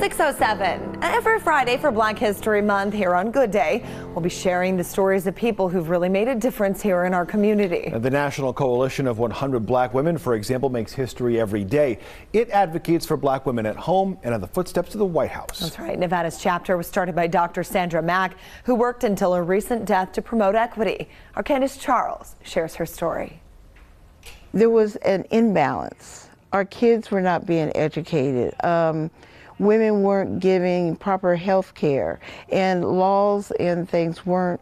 6:07. Every Friday for Black History Month here on Good Day, we'll be sharing the stories of people who've really made a difference here in our community. The National Coalition of 100 Black Women, for example, makes history every day. It advocates for black women at home and on the footsteps of the White House. That's right. Nevada's chapter was started by Dr. Sandra Mack, who worked until her recent death to promote equity. Our Candace Charles shares her story. There was an imbalance. Our kids were not being educated. Women weren't giving proper health care, and laws and things weren't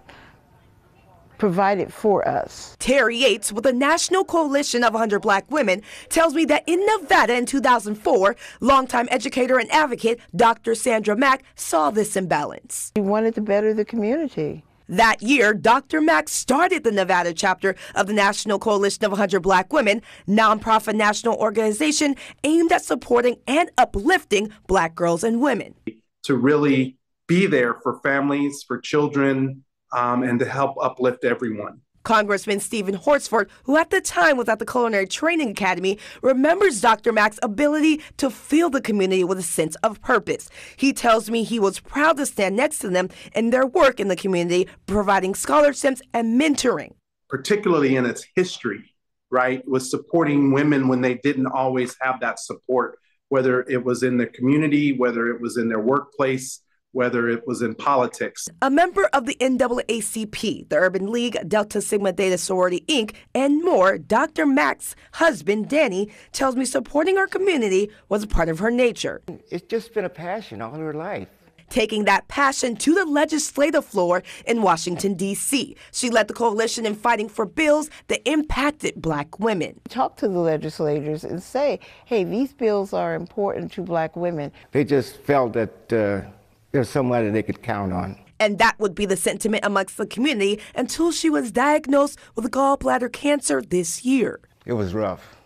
provided for us. Terry Yates with the National Coalition of 100 Black Women tells me that in Nevada in 2004, longtime educator and advocate Dr. Sandra Mack saw this imbalance. We wanted to better the community. That year, Dr. Mack started the Nevada chapter of the National Coalition of 100 Black Women, nonprofit national organization aimed at supporting and uplifting Black girls and women. To really be there for families, for children, and to help uplift everyone. Congressman Stephen Horsford, who at the time was at the Culinary Training Academy, remembers Dr. Mack's ability to fill the community with a sense of purpose. He tells me he was proud to stand next to them in their work in the community, providing scholarships and mentoring. Particularly in its history, right, was supporting women when they didn't always have that support, whether it was in the community, whether it was in their workplace, whether it was in politics. A member of the NAACP, the Urban League, Delta Sigma Theta Sorority, Inc., and more, Dr. Mack's husband, Danny, tells me supporting our community was a part of her nature. It's just been a passion all her life. Taking that passion to the legislative floor in Washington, D.C. She led the coalition in fighting for bills that impacted Black women. Talk to the legislators and say, hey, these bills are important to Black women. They just felt that there's somebody they could count on. And that would be the sentiment amongst the community until she was diagnosed with gallbladder cancer this year. It was rough.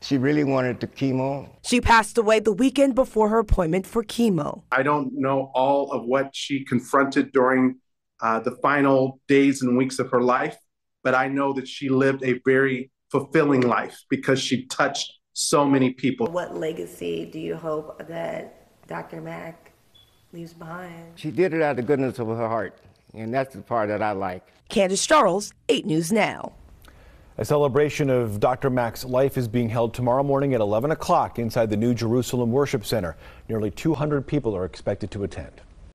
She really wanted the chemo. She passed away the weekend before her appointment for chemo. I don't know all of what she confronted during the final days and weeks of her life, but I know that she lived a very fulfilling life because she touched so many people. What legacy do you hope that Dr. Mack leaves behind? She did it out of the goodness of her heart, and that's the part that I like. Candace Charles, 8 News Now. A celebration of Dr. Mack's life is being held tomorrow morning at 11 o'clock inside the New Jerusalem Worship Center. Nearly 200 people are expected to attend.